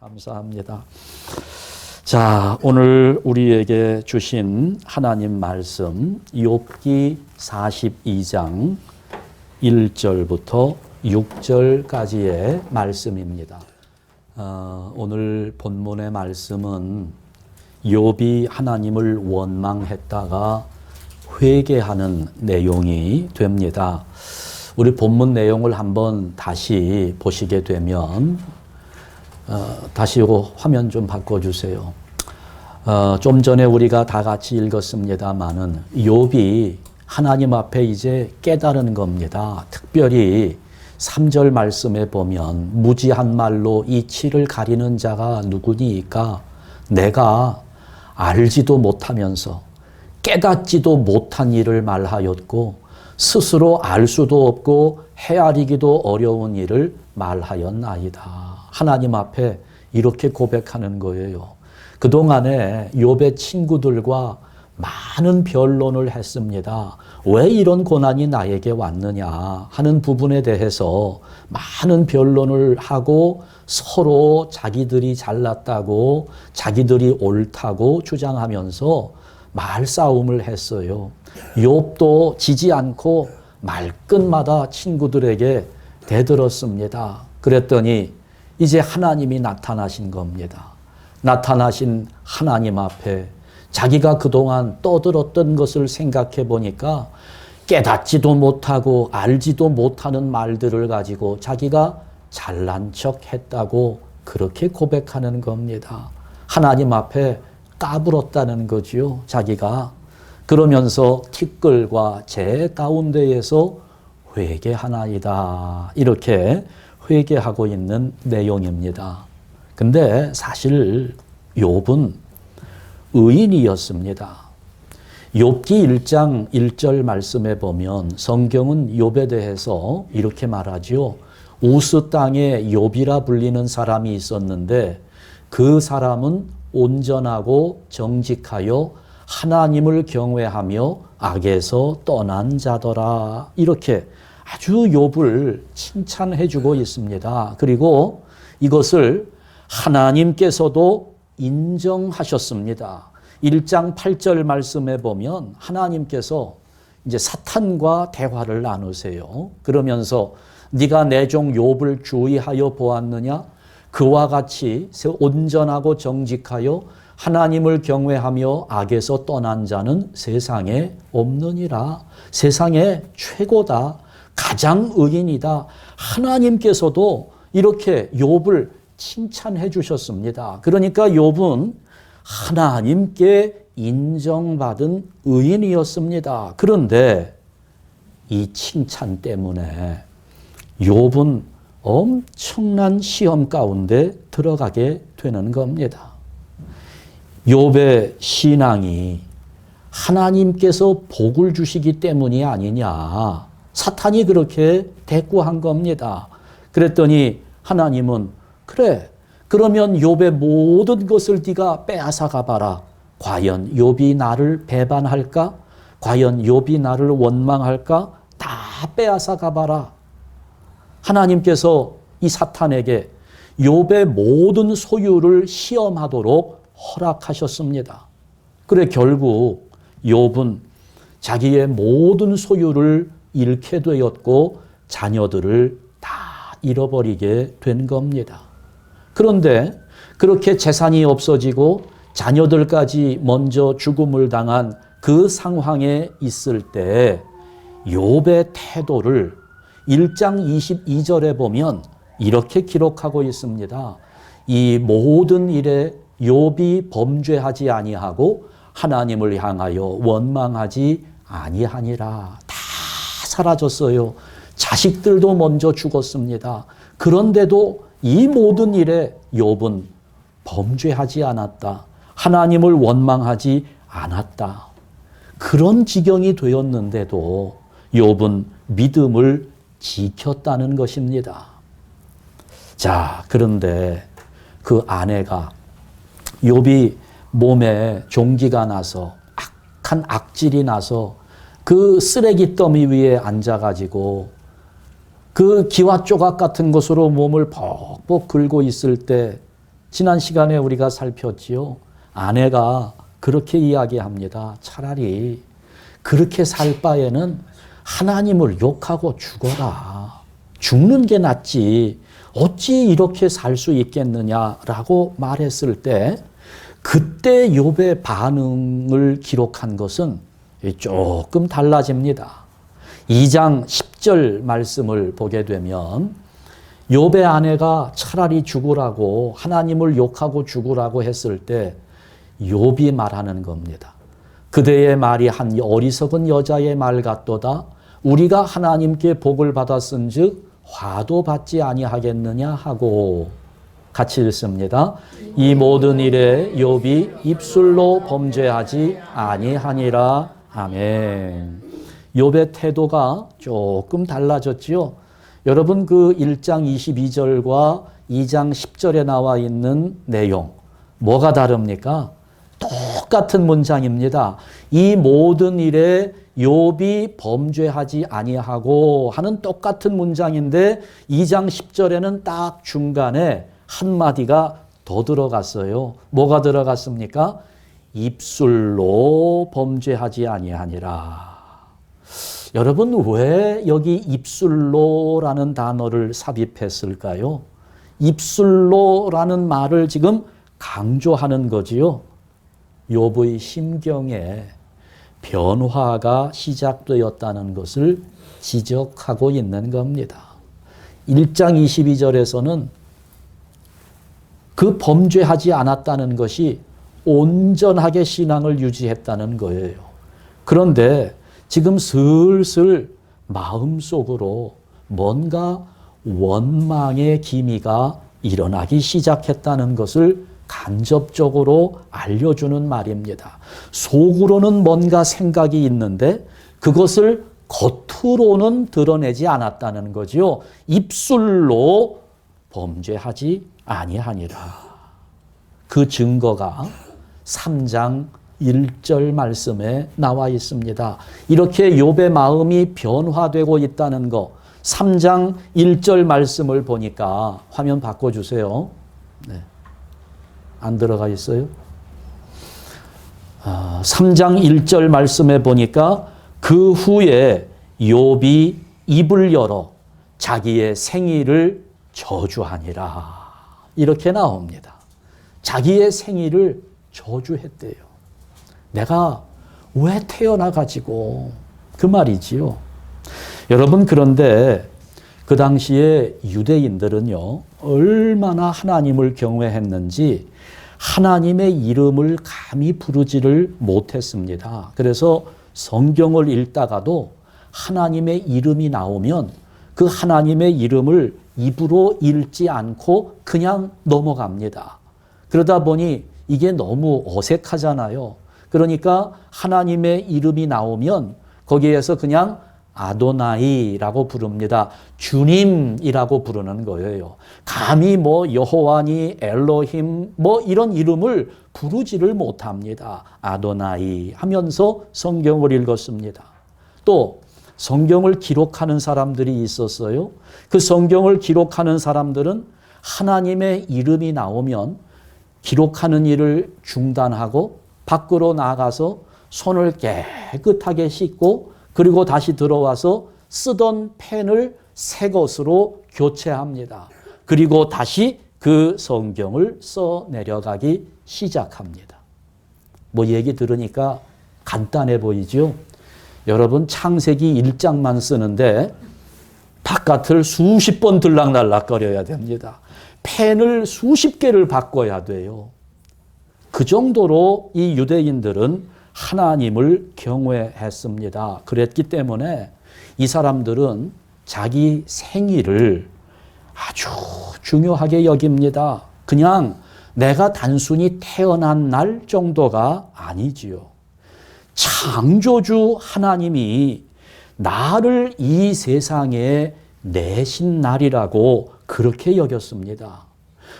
감사합니다. 자, 오늘 우리에게 주신 하나님 말씀 욥기 42장 1절부터 6절까지의 말씀입니다. 오늘 본문의 말씀은 욥이 하나님을 원망했다가 회개하는 내용이 됩니다. 우리 본문 내용을 한번 다시 보시게 되면 다시 화면 좀 바꿔주세요. 좀 전에 우리가 다 같이 읽었습니다마는 욥이 하나님 앞에 이제 깨달은 겁니다. 특별히 3절 말씀에 보면 무지한 말로 이 치를 가리는 자가 누구니까 내가 알지도 못하면서 깨닫지도 못한 일을 말하였고 스스로 알 수도 없고 헤아리기도 어려운 일을 말하였나이다. 하나님 앞에 이렇게 고백하는 거예요. 그동안에 욥의 친구들과 많은 변론을 했습니다. 왜 이런 고난이 나에게 왔느냐 하는 부분에 대해서 많은 변론을 하고 서로 자기들이 잘났다고 자기들이 옳다고 주장하면서 말싸움을 했어요. 욥도 지지 않고 말끝마다 친구들에게 대들었습니다. 그랬더니 이제 하나님이 나타나신 겁니다. 나타나신 하나님 앞에 자기가 그동안 떠들었던 것을 생각해 보니까 깨닫지도 못하고 알지도 못하는 말들을 가지고 자기가 잘난 척 했다고 그렇게 고백하는 겁니다. 하나님 앞에 까불었다는 거지요, 자기가. 그러면서 티끌과 재 가운데에서 회개하나이다. 이렇게 회개하고 있는 내용입니다. 근데 사실 욥은 의인이었습니다. 욥기 1장 1절 말씀에 보면 성경은 욥에 대해서 이렇게 말하지요. 우스 땅에 욥이라 불리는 사람이 있었는데 그 사람은 온전하고 정직하여 하나님을 경외하며 악에서 떠난 자더라. 이렇게 아주 욥을 칭찬해 주고 있습니다. 그리고 이것을 하나님께서도 인정하셨습니다. 1장 8절 말씀에 보면 하나님께서 이제 사탄과 대화를 나누세요. 그러면서 네가 내 종 욥을 주의하여 보았느냐? 그와 같이 온전하고 정직하여 하나님을 경외하며 악에서 떠난 자는 세상에 없느니라. 세상에 최고다. 가장 의인이다. 하나님께서도 이렇게 욥을 칭찬해 주셨습니다. 그러니까 욥은 하나님께 인정받은 의인이었습니다. 그런데 이 칭찬 때문에 욥은 엄청난 시험 가운데 들어가게 되는 겁니다. 욥의 신앙이 하나님께서 복을 주시기 때문이 아니냐. 사탄이 그렇게 대꾸한 겁니다. 그랬더니 하나님은 그래, 그러면 욥의 모든 것을 네가 빼앗아 가봐라. 과연 욥이 나를 배반할까? 과연 욥이 나를 원망할까? 다 빼앗아 가봐라. 하나님께서 이 사탄에게 욥의 모든 소유를 시험하도록 허락하셨습니다. 그래 결국 욥은 자기의 모든 소유를 잃게 되었고 자녀들을 다 잃어버리게 된 겁니다. 그런데 그렇게 재산이 없어지고 자녀들까지 먼저 죽음을 당한 그 상황에 있을 때 욥의 태도를 1장 22절에 보면 이렇게 기록하고 있습니다. 이 모든 일에 욥이 범죄하지 아니하고 하나님을 향하여 원망하지 아니하니라. 다 사라졌어요. 자식들도 먼저 죽었습니다. 그런데도 이 모든 일에 욥은 범죄하지 않았다. 하나님을 원망하지 않았다. 그런 지경이 되었는데도 욥은 믿음을 지켰다는 것입니다. 자, 그런데 그 아내가 욥이 몸에 종기가 나서 악한 악질이 나서 그 쓰레기 더미 위에 앉아가지고 그 기와 조각 같은 것으로 몸을 벅벅 긁고 있을 때 지난 시간에 우리가 살폈지요. 아내가 그렇게 이야기합니다. 차라리 그렇게 살 바에는 하나님을 욕하고 죽어라. 죽는 게 낫지. 어찌 이렇게 살 수 있겠느냐라고 말했을 때 그때 욥의 반응을 기록한 것은 조금 달라집니다. 2장 10절 말씀을 보게 되면 욥의 아내가 차라리 죽으라고 하나님을 욕하고 죽으라고 했을 때 욥이 말하는 겁니다. 그대의 말이 한 어리석은 여자의 말 같도다. 우리가 하나님께 복을 받았은즉 화도 받지 아니하겠느냐 하고 같이 읽습니다. 이 모든 일에 욥이 입술로 범죄하지 아니하니라. 아멘. 욥의 태도가 조금 달라졌지요. 여러분 그 1장 22절과 2장 10절에 나와 있는 내용 뭐가 다릅니까? 똑같은 문장입니다. 이 모든 일에 욥이 범죄하지 아니하고 하는 똑같은 문장인데 2장 10절에는 딱 중간에 한마디가 더 들어갔어요. 뭐가 들어갔습니까? 입술로 범죄하지 아니하니라. 여러분 왜 여기 입술로라는 단어를 삽입했을까요? 입술로라는 말을 지금 강조하는 거지요. 욥의 심경에 변화가 시작되었다는 것을 지적하고 있는 겁니다. 1장 22절에서는 그 범죄하지 않았다는 것이 온전하게 신앙을 유지했다는 거예요. 그런데 지금 슬슬 마음속으로 뭔가 원망의 기미가 일어나기 시작했다는 것을 간접적으로 알려주는 말입니다. 속으로는 뭔가 생각이 있는데 그것을 겉으로는 드러내지 않았다는 거지요. 입술로 범죄하지 아니하니라. 그 증거가 3장 1절 말씀에 나와 있습니다. 이렇게 욥의 마음이 변화되고 있다는 거 3장 1절 말씀을 보니까 화면 바꿔주세요. 네. 안 들어가 있어요? 3장 1절 말씀에 보니까 그 후에 욥이 입을 열어 자기의 생일을 저주하니라. 이렇게 나옵니다. 자기의 생일을 저주했대요. 내가 왜 태어나가지고 그 말이지요. 여러분 그런데 그 당시에 유대인들은요 얼마나 하나님을 경외했는지 하나님의 이름을 감히 부르지를 못했습니다. 그래서 성경을 읽다가도 하나님의 이름이 나오면 그 하나님의 이름을 입으로 읽지 않고 그냥 넘어갑니다. 그러다 보니 이게 너무 어색하잖아요. 그러니까 하나님의 이름이 나오면 거기에서 그냥 아도나이라고 부릅니다. 주님이라고 부르는 거예요. 감히 뭐 여호와니 엘로힘 뭐 이런 이름을 부르지를 못합니다. 아도나이 하면서 성경을 읽었습니다. 또 성경을 기록하는 사람들이 있었어요. 그 성경을 기록하는 사람들은 하나님의 이름이 나오면 기록하는 일을 중단하고 밖으로 나가서 손을 깨끗하게 씻고 그리고 다시 들어와서 쓰던 펜을 새 것으로 교체합니다. 그리고 다시 그 성경을 써 내려가기 시작합니다. 뭐 얘기 들으니까 간단해 보이죠? 여러분 창세기 1장만 쓰는데 바깥을 수십 번 들락날락거려야 됩니다. 펜을 수십 개를 바꿔야 돼요. 그 정도로 이 유대인들은 하나님을 경외했습니다. 그랬기 때문에 이 사람들은 자기 생일을 아주 중요하게 여깁니다. 그냥 내가 단순히 태어난 날 정도가 아니지요. 창조주 하나님이 나를 이 세상에 내신 날이라고 그렇게 여겼습니다.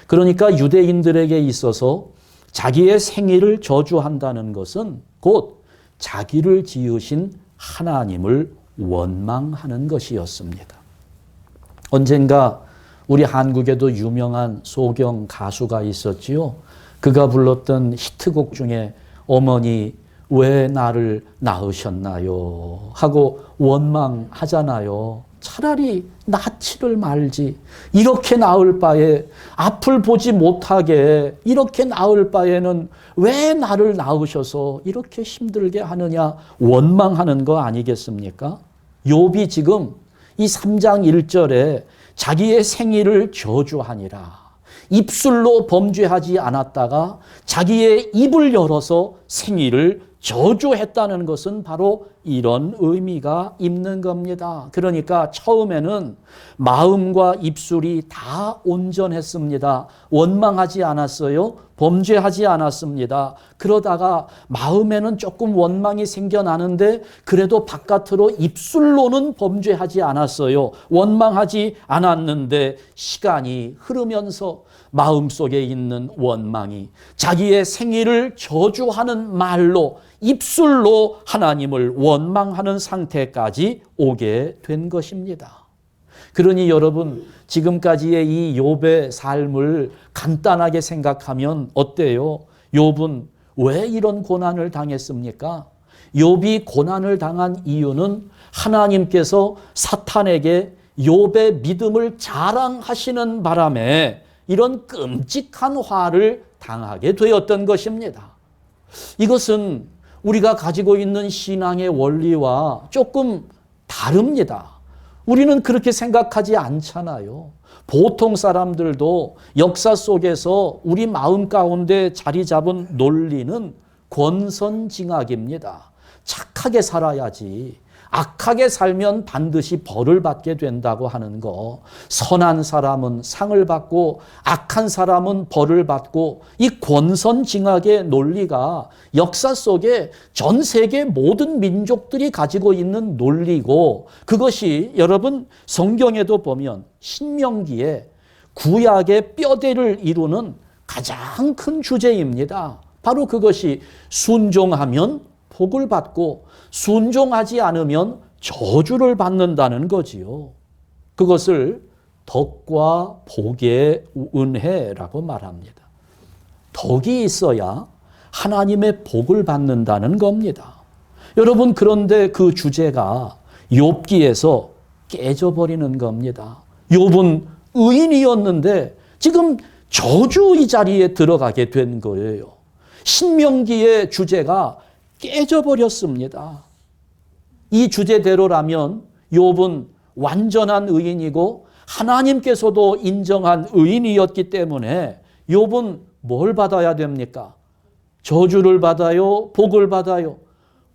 그러니까 유대인들에게 있어서 자기의 생일을 저주한다는 것은 곧 자기를 지으신 하나님을 원망하는 것이었습니다. 언젠가 우리 한국에도 유명한 소경 가수가 있었지요. 그가 불렀던 히트곡 중에 어머니 왜 나를 낳으셨나요? 하고 원망하잖아요. 차라리 낳지를 말지. 이렇게 낳을 바에 앞을 보지 못하게 이렇게 낳을 바에는 왜 나를 낳으셔서 이렇게 힘들게 하느냐 원망하는 거 아니겠습니까? 욥이 지금 이 3장 1절에 자기의 생일을 저주하니라. 입술로 범죄하지 않았다가 자기의 입을 열어서 생일을 저주했다는 것은 바로 이런 의미가 있는 겁니다. 그러니까 처음에는 마음과 입술이 다 온전했습니다. 원망하지 않았어요. 범죄하지 않았습니다. 그러다가 마음에는 조금 원망이 생겨나는데 그래도 바깥으로 입술로는 범죄하지 않았어요. 원망하지 않았는데 시간이 흐르면서 마음속에 있는 원망이 자기의 생일을 저주하는 말로 입술로 하나님을 원망하는 상태까지 오게 된 것입니다. 그러니 여러분 지금까지의 이 욥의 삶을 간단하게 생각하면 어때요? 욥은 왜 이런 고난을 당했습니까? 욥이 고난을 당한 이유는 하나님께서 사탄에게 욥의 믿음을 자랑하시는 바람에 이런 끔찍한 화를 당하게 되었던 것입니다. 이것은 우리가 가지고 있는 신앙의 원리와 조금 다릅니다. 우리는 그렇게 생각하지 않잖아요. 보통 사람들도 역사 속에서 우리 마음 가운데 자리 잡은 논리는 권선징악입니다. 착하게 살아야지. 악하게 살면 반드시 벌을 받게 된다고 하는 거. 선한 사람은 상을 받고 악한 사람은 벌을 받고 이 권선징악의 논리가 역사 속에 전 세계 모든 민족들이 가지고 있는 논리고 그것이 여러분 성경에도 보면 신명기에 구약의 뼈대를 이루는 가장 큰 주제입니다. 바로 그것이 순종하면 복을 받고 순종하지 않으면 저주를 받는다는 거지요. 그것을 덕과 복의 은혜라고 말합니다. 덕이 있어야 하나님의 복을 받는다는 겁니다. 여러분 그런데 그 주제가 욥기에서 깨져버리는 겁니다. 욥은 의인이었는데 지금 저주의 자리에 들어가게 된 거예요. 신명기의 주제가 깨져버렸습니다. 이 주제대로라면 욥은 완전한 의인이고 하나님께서도 인정한 의인이었기 때문에 욥은 뭘 받아야 됩니까? 저주를 받아요? 복을 받아요?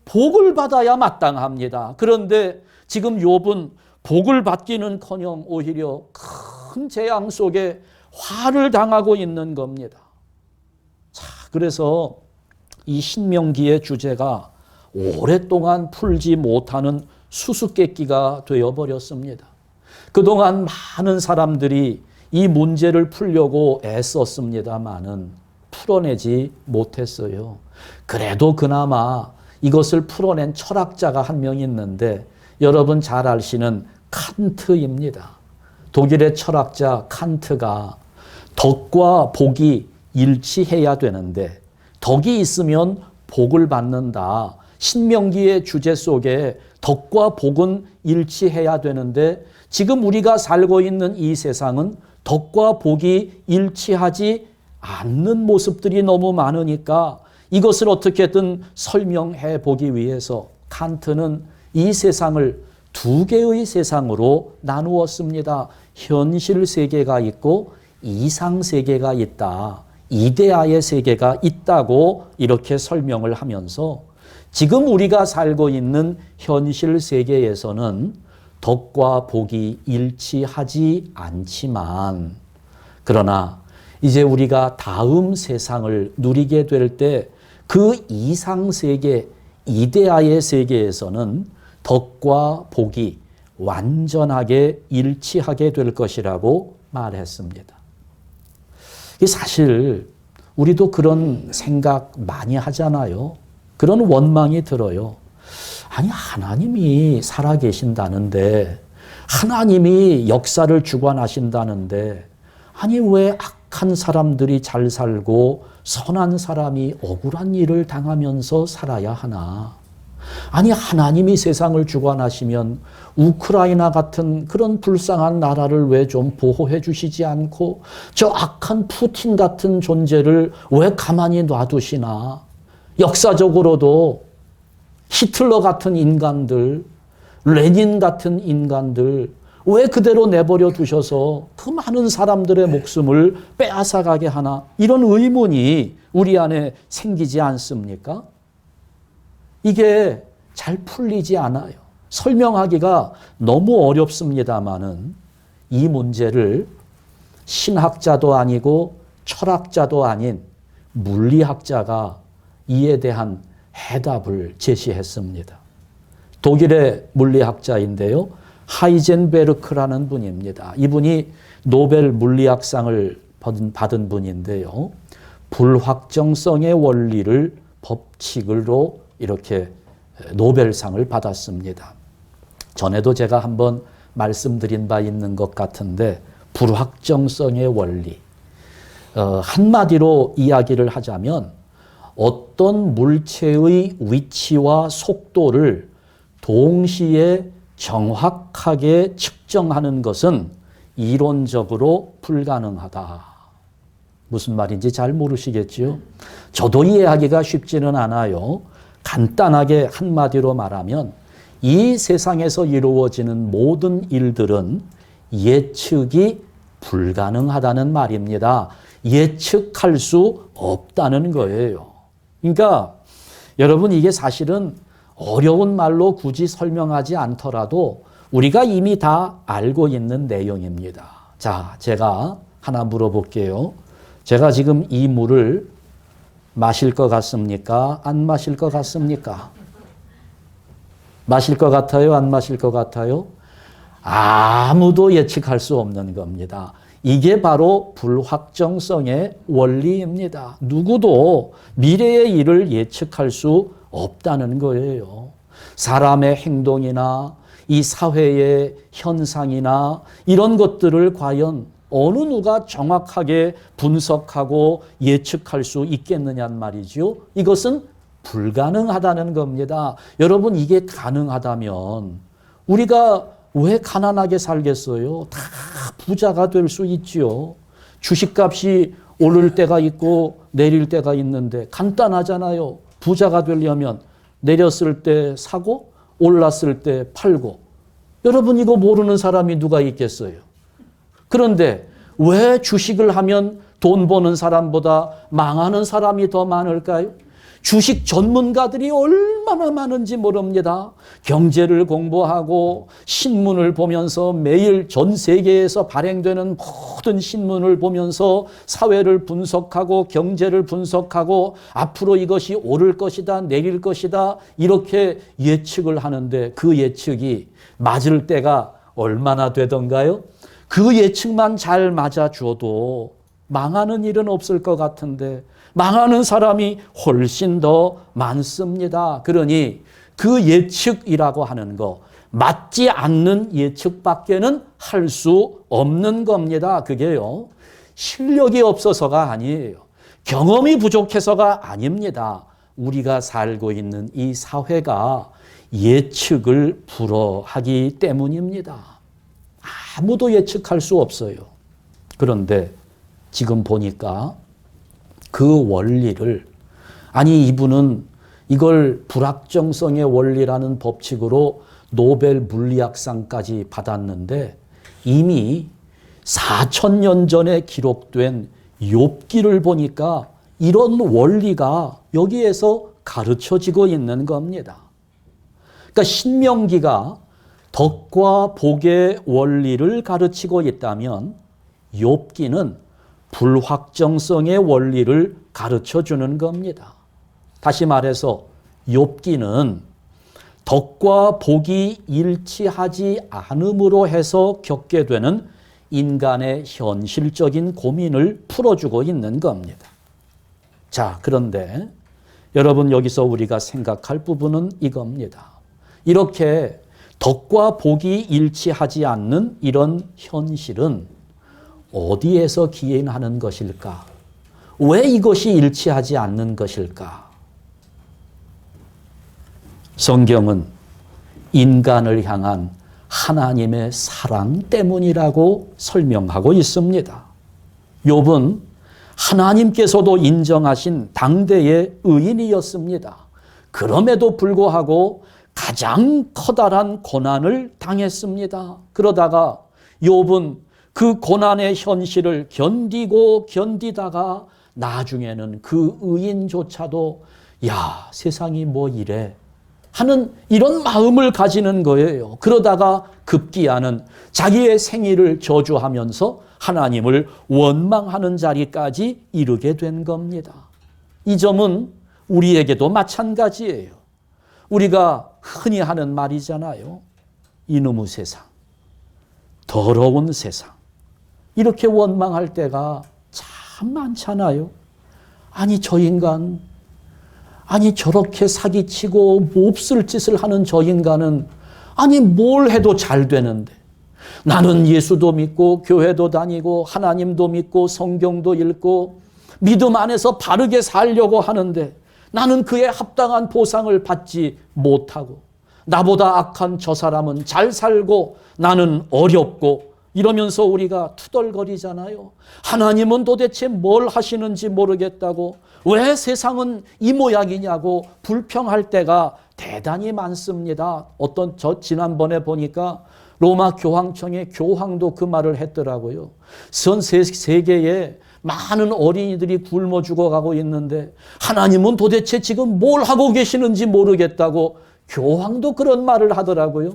복을 받아야 마땅합니다. 그런데 지금 욥은 복을 받기는커녕 오히려 큰 재앙 속에 화를 당하고 있는 겁니다. 자, 그래서 이 신명기의 주제가 오랫동안 풀지 못하는 수수께끼가 되어버렸습니다. 그동안 많은 사람들이 이 문제를 풀려고 애썼습니다마는 풀어내지 못했어요. 그래도 그나마 이것을 풀어낸 철학자가 한 명 있는데 여러분 잘 아시는 칸트입니다. 독일의 철학자 칸트가 덕과 복이 일치해야 되는데 덕이 있으면 복을 받는다. 신명기의 주제 속에 덕과 복은 일치해야 되는데 지금 우리가 살고 있는 이 세상은 덕과 복이 일치하지 않는 모습들이 너무 많으니까 이것을 어떻게든 설명해 보기 위해서 칸트는 이 세상을 두 개의 세상으로 나누었습니다. 현실 세계가 있고 이상 세계가 있다. 이데아의 세계가 있다고 이렇게 설명을 하면서 지금 우리가 살고 있는 현실 세계에서는 덕과 복이 일치하지 않지만 그러나 이제 우리가 다음 세상을 누리게 될 때 그 이상 세계, 이데아의 세계에서는 덕과 복이 완전하게 일치하게 될 것이라고 말했습니다. 사실 우리도 그런 생각 많이 하잖아요. 그런 원망이 들어요. 아니 하나님이 살아계신다는데 하나님이 역사를 주관하신다는데 아니 왜 악한 사람들이 잘 살고 선한 사람이 억울한 일을 당하면서 살아야 하나? 아니 하나님이 세상을 주관하시면 우크라이나 같은 그런 불쌍한 나라를 왜 좀 보호해 주시지 않고 저 악한 푸틴 같은 존재를 왜 가만히 놔두시나? 역사적으로도 히틀러 같은 인간들, 레닌 같은 인간들 왜 그대로 내버려 두셔서 그 많은 사람들의 목숨을 빼앗아가게 하나? 이런 의문이 우리 안에 생기지 않습니까? 이게 잘 풀리지 않아요. 설명하기가 너무 어렵습니다마는 이 문제를 신학자도 아니고 철학자도 아닌 물리학자가 이에 대한 해답을 제시했습니다. 독일의 물리학자인데요. 하이젠베르크라는 분입니다. 이분이 노벨 물리학상을 받은 분인데요. 불확정성의 원리를 법칙으로 이렇게 노벨상을 받았습니다. 전에도 제가 한번 말씀드린 바 있는 것 같은데 불확정성의 원리. 한마디로 이야기를 하자면 어떤 물체의 위치와 속도를 동시에 정확하게 측정하는 것은 이론적으로 불가능하다. 무슨 말인지 잘 모르시겠지요? 저도 이해하기가 쉽지는 않아요. 간단하게 한마디로 말하면 이 세상에서 이루어지는 모든 일들은 예측이 불가능하다는 말입니다. 예측할 수 없다는 거예요. 그러니까 여러분 이게 사실은 어려운 말로 굳이 설명하지 않더라도 우리가 이미 다 알고 있는 내용입니다. 자, 제가 하나 물어볼게요. 제가 지금 이 물을 마실 것 같습니까? 안 마실 것 같습니까? 마실 것 같아요? 안 마실 것 같아요? 아무도 예측할 수 없는 겁니다. 이게 바로 불확정성의 원리입니다. 누구도 미래의 일을 예측할 수 없다는 거예요. 사람의 행동이나 이 사회의 현상이나 이런 것들을 과연 어느 누가 정확하게 분석하고 예측할 수 있겠느냐는 말이죠. 이것은 불가능하다는 겁니다. 여러분 이게 가능하다면 우리가 왜 가난하게 살겠어요? 다 부자가 될 수 있지요. 주식값이 오를 때가 있고 내릴 때가 있는데 간단하잖아요. 부자가 되려면 내렸을 때 사고 올랐을 때 팔고. 여러분 이거 모르는 사람이 누가 있겠어요? 그런데 왜 주식을 하면 돈 버는 사람보다 망하는 사람이 더 많을까요? 주식 전문가들이 얼마나 많은지 모릅니다. 경제를 공부하고 신문을 보면서 매일 전 세계에서 발행되는 모든 신문을 보면서 사회를 분석하고 경제를 분석하고 앞으로 이것이 오를 것이다, 내릴 것이다 이렇게 예측을 하는데 그 예측이 맞을 때가 얼마나 되던가요? 그 예측만 잘 맞아줘도 망하는 일은 없을 것 같은데 망하는 사람이 훨씬 더 많습니다. 그러니 그 예측이라고 하는 거 맞지 않는 예측밖에는 할 수 없는 겁니다. 그게요. 실력이 없어서가 아니에요. 경험이 부족해서가 아닙니다. 우리가 살고 있는 이 사회가 예측을 불허하기 때문입니다. 아무도 예측할 수 없어요. 그런데 지금 보니까 그 원리를 아니 이분은 이걸 불확정성의 원리라는 법칙으로 노벨 물리학상까지 받았는데 이미 4,000년 전에 기록된 욥기를 보니까 이런 원리가 여기에서 가르쳐지고 있는 겁니다. 그러니까 신명기가 덕과 복의 원리를 가르치고 있다면 욥기는 불확정성의 원리를 가르쳐주는 겁니다. 다시 말해서 욥기는 덕과 복이 일치하지 않음으로 해서 겪게 되는 인간의 현실적인 고민을 풀어주고 있는 겁니다. 자, 그런데 여러분 여기서 우리가 생각할 부분은 이겁니다. 이렇게 덕과 복이 일치하지 않는 이런 현실은 어디에서 기인하는 것일까? 왜 이것이 일치하지 않는 것일까? 성경은 인간을 향한 하나님의 사랑 때문이라고 설명하고 있습니다. 욥은 하나님께서도 인정하신 당대의 의인이었습니다. 그럼에도 불구하고 가장 커다란 고난을 당했습니다. 그러다가 욥은 그 고난의 현실을 견디다가 나중에는 그 의인조차도 야, 세상이 뭐 이래 하는 이런 마음을 가지는 거예요. 그러다가 급기야는 자기의 생일을 저주하면서 하나님을 원망하는 자리까지 이르게 된 겁니다. 이 점은 우리에게도 마찬가지예요. 우리가 흔히 하는 말이잖아요. 이놈의 세상, 더러운 세상. 이렇게 원망할 때가 참 많잖아요. 아니 저 인간, 아니 저렇게 사기치고 몹쓸 짓을 하는 저 인간은 아니 뭘 해도 잘 되는데 나는 예수도 믿고 교회도 다니고 하나님도 믿고 성경도 읽고 믿음 안에서 바르게 살려고 하는데 나는 그에 합당한 보상을 받지 못하고 나보다 악한 저 사람은 잘 살고 나는 어렵고 이러면서 우리가 투덜거리잖아요. 하나님은 도대체 뭘 하시는지 모르겠다고 왜 세상은 이 모양이냐고 불평할 때가 대단히 많습니다. 지난번에 보니까 로마 교황청의 교황도 그 말을 했더라고요. 전 세계에 많은 어린이들이 굶어 죽어가고 있는데 하나님은 도대체 지금 뭘 하고 계시는지 모르겠다고 교황도 그런 말을 하더라고요.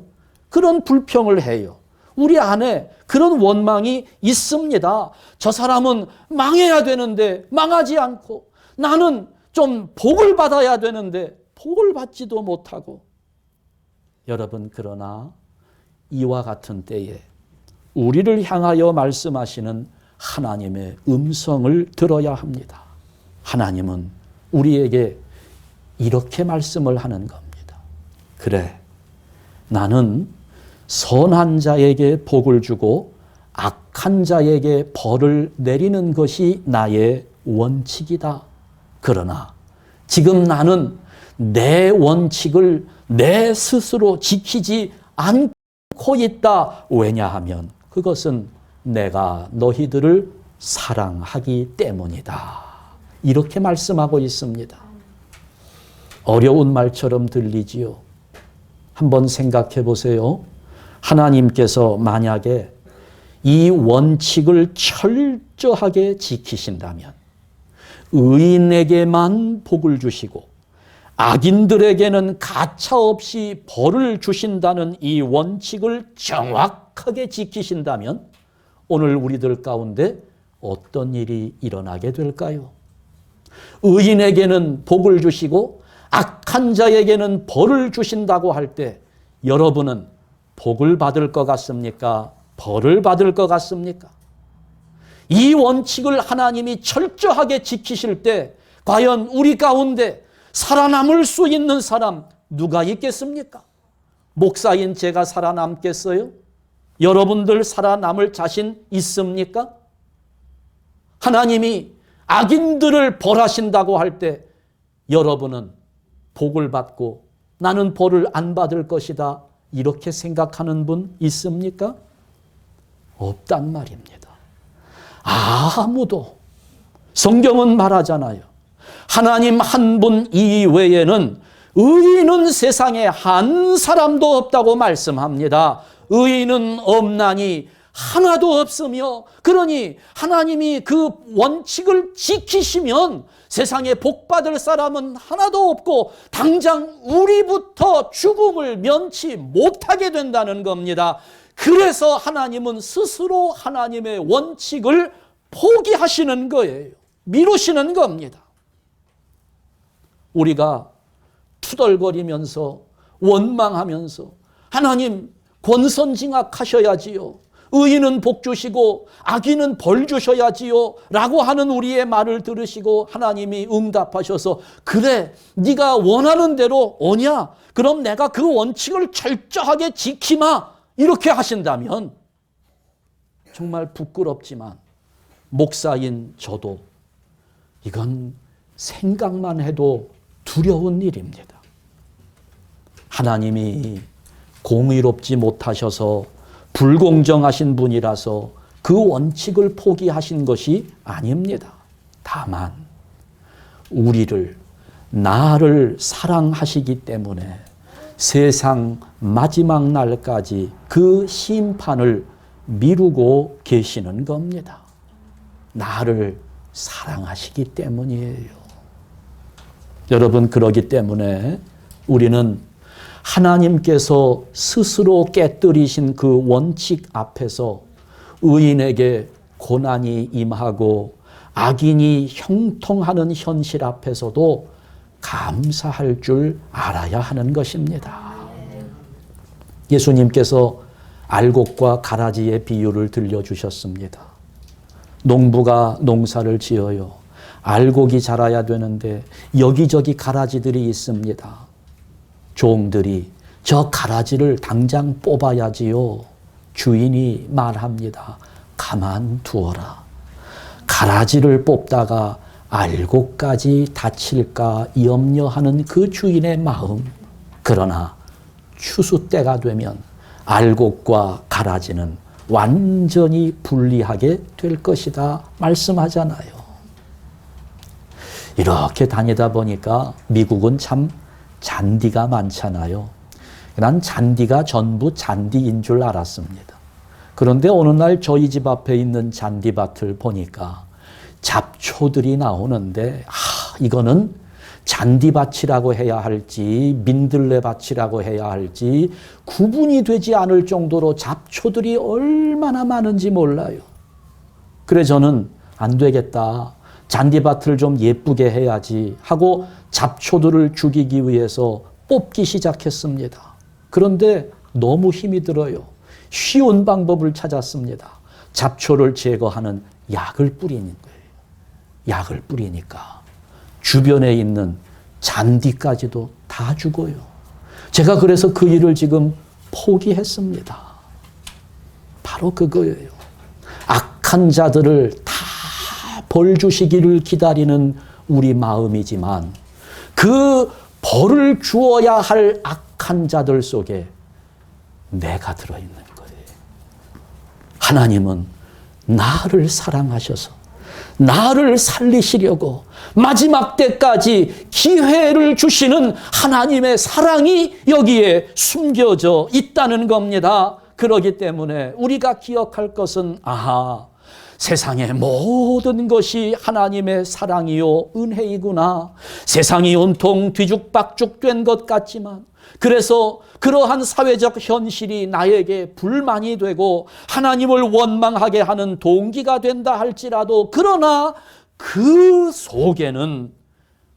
그런 불평을 해요. 우리 안에 그런 원망이 있습니다. 저 사람은 망해야 되는데 망하지 않고 나는 좀 복을 받아야 되는데 복을 받지도 못하고. 여러분, 그러나 이와 같은 때에 우리를 향하여 말씀하시는 하나님의 음성을 들어야 합니다. 하나님은 우리에게 이렇게 말씀을 하는 겁니다. 그래, 나는 선한 자에게 복을 주고 악한 자에게 벌을 내리는 것이 나의 원칙이다. 그러나 지금 나는 내 원칙을 내 스스로 지키지 않고 있다. 왜냐하면 그것은 내가 너희들을 사랑하기 때문이다. 이렇게 말씀하고 있습니다. 어려운 말처럼 들리지요. 한번 생각해 보세요. 하나님께서 만약에 이 원칙을 철저하게 지키신다면 의인에게만 복을 주시고 악인들에게는 가차없이 벌을 주신다는 이 원칙을 정확하게 지키신다면 오늘 우리들 가운데 어떤 일이 일어나게 될까요? 의인에게는 복을 주시고 악한 자에게는 벌을 주신다고 할 때 여러분은 복을 받을 것 같습니까? 벌을 받을 것 같습니까? 이 원칙을 하나님이 철저하게 지키실 때 과연 우리 가운데 살아남을 수 있는 사람 누가 있겠습니까? 목사인 제가 살아남겠어요? 여러분들 살아남을 자신 있습니까? 하나님이 악인들을 벌하신다고 할 때 여러분은 복을 받고 나는 벌을 안 받을 것이다. 이렇게 생각하는 분 있습니까? 없단 말입니다. 아무도. 성경은 말하잖아요. 하나님 한 분 이외에는 의인은 세상에 한 사람도 없다고 말씀합니다. 의인은 없나니 하나도 없으며 그러니 하나님이 그 원칙을 지키시면 세상에 복받을 사람은 하나도 없고 당장 우리부터 죽음을 면치 못하게 된다는 겁니다. 그래서 하나님은 스스로 하나님의 원칙을 포기하시는 거예요. 미루시는 겁니다. 우리가 투덜거리면서 원망하면서 하나님 권선징악하셔야지요. 의인은 복 주시고 악인은 벌 주셔야지요 라고 하는 우리의 말을 들으시고 하나님이 응답하셔서 그래 네가 원하는 대로 오냐? 그럼 내가 그 원칙을 철저하게 지키마 이렇게 하신다면 정말 부끄럽지만 목사인 저도 이건 생각만 해도 두려운 일입니다. 하나님이 공의롭지 못하셔서 불공정하신 분이라서 그 원칙을 포기하신 것이 아닙니다. 다만 나를 사랑하시기 때문에 세상 마지막 날까지 그 심판을 미루고 계시는 겁니다. 나를 사랑하시기 때문이에요. 여러분, 그러기 때문에 우리는 하나님께서 스스로 깨뜨리신 그 원칙 앞에서 의인에게 고난이 임하고 악인이 형통하는 현실 앞에서도 감사할 줄 알아야 하는 것입니다. 예수님께서 알곡과 가라지의 비유를 들려주셨습니다. 농부가 농사를 지어요. 알곡이 자라야 되는데 여기저기 가라지들이 있습니다. 종들이 저 가라지를 당장 뽑아야지요. 주인이 말합니다. 가만두어라. 가라지를 뽑다가 알곡까지 다칠까 염려하는 그 주인의 마음. 그러나 추수 때가 되면 알곡과 가라지는 완전히 분리하게 될 것이다 말씀하잖아요. 이렇게 다니다 보니까 미국은 참 잔디가 많잖아요. 난 잔디가 전부 잔디인 줄 알았습니다. 그런데 어느 날 저희 집 앞에 있는 잔디밭을 보니까 잡초들이 나오는데 이거는 잔디밭이라고 해야 할지 민들레밭이라고 해야 할지 구분이 되지 않을 정도로 잡초들이 얼마나 많은지 몰라요. 그래 저는 안 되겠다. 잔디밭을 좀 예쁘게 해야지 하고 잡초들을 죽이기 위해서 뽑기 시작했습니다. 그런데 너무 힘이 들어요. 쉬운 방법을 찾았습니다. 잡초를 제거하는 약을 뿌리는 거예요. 약을 뿌리니까 주변에 있는 잔디까지도 다 죽어요. 제가 그래서 그 일을 지금 포기했습니다. 바로 그거예요. 악한 자들을 다 벌 주시기를 기다리는 우리 마음이지만 그 벌을 주어야 할 악한 자들 속에 내가 들어있는 거예요. 하나님은 나를 사랑하셔서 나를 살리시려고 마지막 때까지 기회를 주시는 하나님의 사랑이 여기에 숨겨져 있다는 겁니다. 그렇기 때문에 우리가 기억할 것은 세상의 모든 것이 하나님의 사랑이요 은혜이구나. 세상이 온통 뒤죽박죽된 것 같지만 그래서 그러한 사회적 현실이 나에게 불만이 되고 하나님을 원망하게 하는 동기가 된다 할지라도 그러나 그 속에는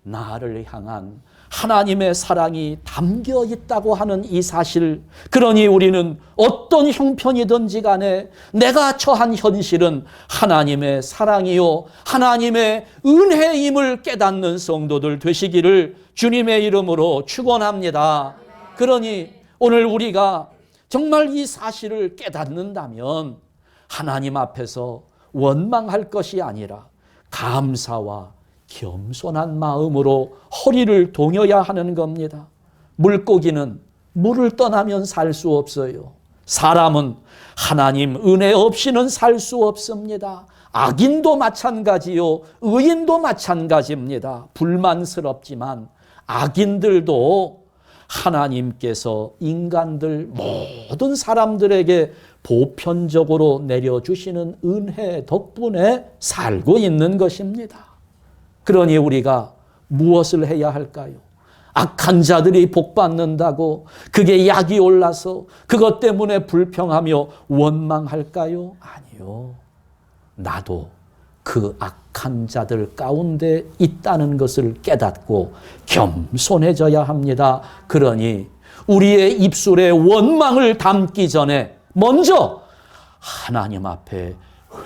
나를 향한 하나님의 사랑이 담겨 있다고 하는 이 사실. 그러니 우리는 어떤 형편이든지 간에 내가 처한 현실은 하나님의 사랑이요 하나님의 은혜임을 깨닫는 성도들 되시기를 주님의 이름으로 축원합니다. 그러니 오늘 우리가 정말 이 사실을 깨닫는다면 하나님 앞에서 원망할 것이 아니라 감사와 겸손한 마음으로 허리를 동여야 하는 겁니다. 물고기는 물을 떠나면 살 수 없어요. 사람은 하나님 은혜 없이는 살 수 없습니다. 악인도 마찬가지요. 의인도 마찬가지입니다. 불만스럽지만 악인들도 하나님께서 인간들 모든 사람들에게 보편적으로 내려주시는 은혜 덕분에 살고 있는 것입니다. 그러니 우리가 무엇을 해야 할까요? 악한 자들이 복받는다고 그게 약이 올라서 그것 때문에 불평하며 원망할까요? 아니요. 나도 그 악한 자들 가운데 있다는 것을 깨닫고 겸손해져야 합니다. 그러니 우리의 입술에 원망을 담기 전에 먼저 하나님 앞에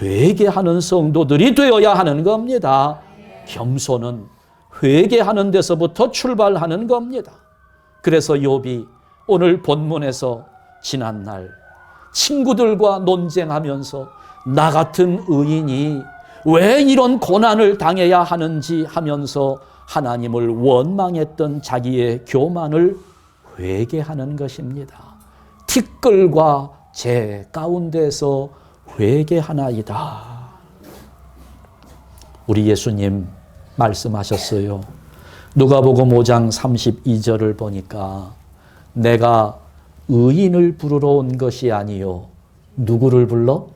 회개하는 성도들이 되어야 하는 겁니다. 겸손은 회개하는 데서부터 출발하는 겁니다. 그래서 욥이 오늘 본문에서 지난날 친구들과 논쟁하면서 나 같은 의인이 왜 이런 고난을 당해야 하는지 하면서 하나님을 원망했던 자기의 교만을 회개하는 것입니다. 티끌과 재 가운데서 회개하나이다. 우리 예수님 말씀하셨어요. 누가복음 5장 32절을 보니까 내가 의인을 부르러 온 것이 아니요 누구를 불러?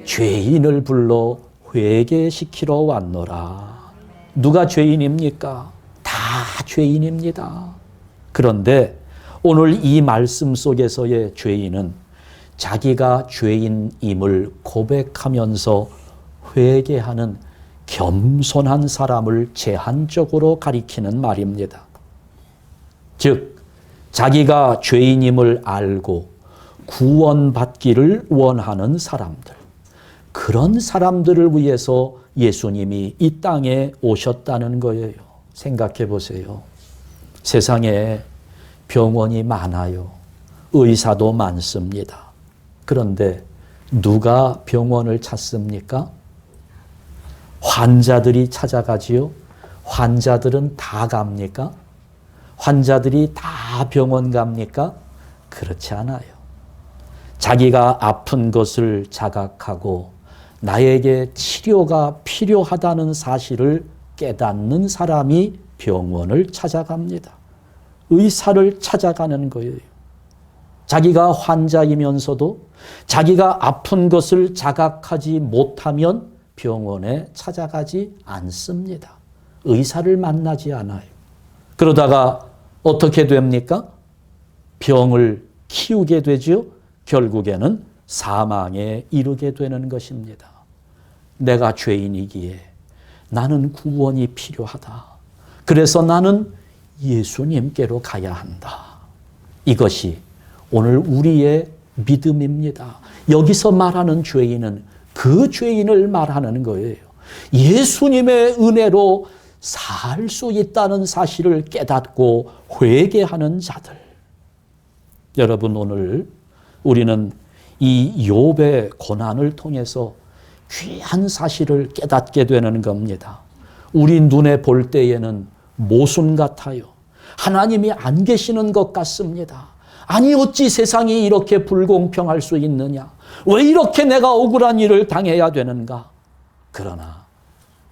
죄인을 불러 회개시키러 왔노라. 누가 죄인입니까? 다 죄인입니다. 그런데 오늘 이 말씀 속에서의 죄인은 자기가 죄인임을 고백하면서 회개하는 겸손한 사람을 제한적으로 가리키는 말입니다. 즉 자기가 죄인임을 알고 구원받기를 원하는 사람들, 그런 사람들을 위해서 예수님이 이 땅에 오셨다는 거예요. 생각해 보세요. 세상에 병원이 많아요. 의사도 많습니다. 그런데 누가 병원을 찾습니까? 환자들이 찾아가지요. 환자들은 다 갑니까? 환자들이 다 병원 갑니까? 그렇지 않아요. 자기가 아픈 것을 자각하고 나에게 치료가 필요하다는 사실을 깨닫는 사람이 병원을 찾아갑니다. 의사를 찾아가는 거예요. 자기가 환자이면서도 자기가 아픈 것을 자각하지 못하면 병원에 찾아가지 않습니다. 의사를 만나지 않아요. 그러다가 어떻게 됩니까? 병을 키우게 되죠. 결국에는 사망에 이르게 되는 것입니다. 내가 죄인이기에 나는 구원이 필요하다. 그래서 나는 예수님께로 가야 한다. 이것이 오늘 우리의 믿음입니다. 여기서 말하는 죄인은 그 죄인을 말하는 거예요. 예수님의 은혜로 살 수 있다는 사실을 깨닫고 회개하는 자들. 여러분, 오늘 우리는 이 욥의 고난을 통해서 귀한 사실을 깨닫게 되는 겁니다. 우리 눈에 볼 때에는 모순 같아요. 하나님이 안 계시는 것 같습니다. 아니 어찌 세상이 이렇게 불공평할 수 있느냐? 왜 이렇게 내가 억울한 일을 당해야 되는가? 그러나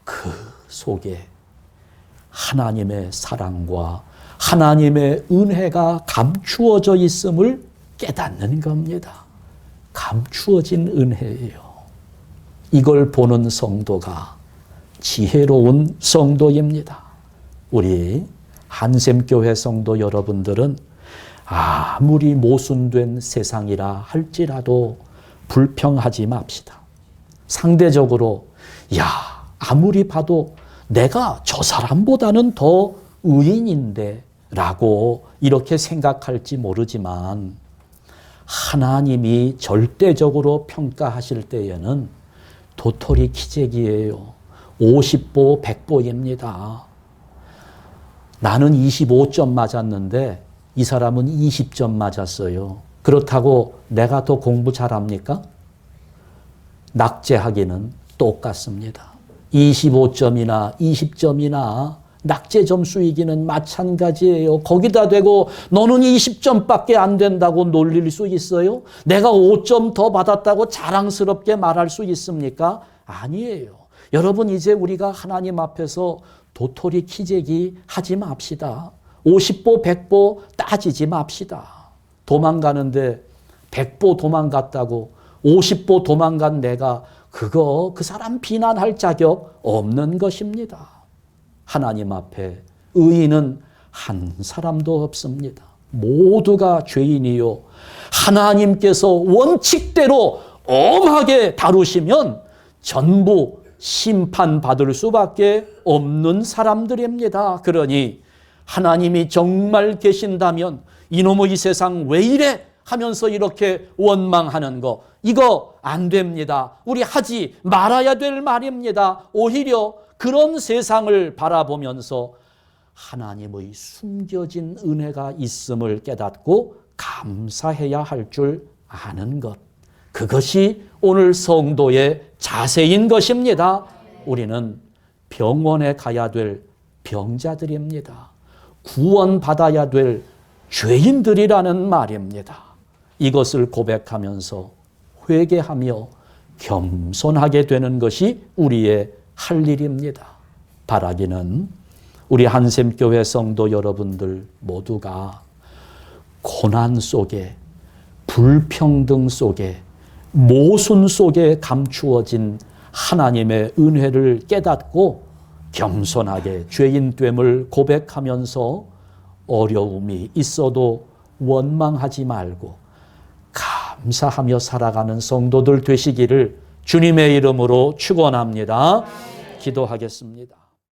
그 속에 하나님의 사랑과 하나님의 은혜가 감추어져 있음을 깨닫는 겁니다. 감추어진 은혜예요. 이걸 보는 성도가 지혜로운 성도입니다. 우리 한샘교회 성도 여러분들은 아무리 모순된 세상이라 할지라도 불평하지 맙시다. 상대적으로 아무리 봐도 내가 저 사람보다는 더 의인인데 라고 이렇게 생각할지 모르지만 하나님이 절대적으로 평가하실 때에는 도토리 키재기예요. 50보 100보입니다. 나는 25점 맞았는데 이 사람은 20점 맞았어요. 그렇다고 내가 더 공부 잘합니까? 낙제하기는 똑같습니다. 25점이나 20점이나 낙제 점수이기는 마찬가지예요. 거기다 대고 너는 20점밖에 안 된다고 놀릴 수 있어요? 내가 5점 더 받았다고 자랑스럽게 말할 수 있습니까? 아니에요. 여러분, 이제 우리가 하나님 앞에서 도토리 키재기 하지 맙시다. 50보 100보 따지지 맙시다. 도망가는데 100보 도망갔다고 50보 도망간 내가 그 사람 비난할 자격 없는 것입니다. 하나님 앞에 의인은 한 사람도 없습니다. 모두가 죄인이요. 하나님께서 원칙대로 엄하게 다루시면 전부 심판받을 수밖에 없는 사람들입니다. 그러니 하나님이 정말 계신다면 이놈의 이 세상 왜 이래 하면서 이렇게 원망하는 거, 이거 안 됩니다. 우리 하지 말아야 될 말입니다. 오히려 그런 세상을 바라보면서 하나님의 숨겨진 은혜가 있음을 깨닫고 감사해야 할 줄 아는 것. 그것이 오늘 성도의 자세인 것입니다. 우리는 병원에 가야 될 병자들입니다. 구원받아야 될 죄인들이라는 말입니다. 이것을 고백하면서 회개하며 겸손하게 되는 것이 우리의 할 일입니다. 바라기는 우리 한샘교회 성도 여러분들 모두가 고난 속에, 불평등 속에, 모순 속에 감추어진 하나님의 은혜를 깨닫고 겸손하게 죄인됨을 고백하면서 어려움이 있어도 원망하지 말고 감사하며 살아가는 성도들 되시기를 주님의 이름으로 축원합니다. 기도하겠습니다.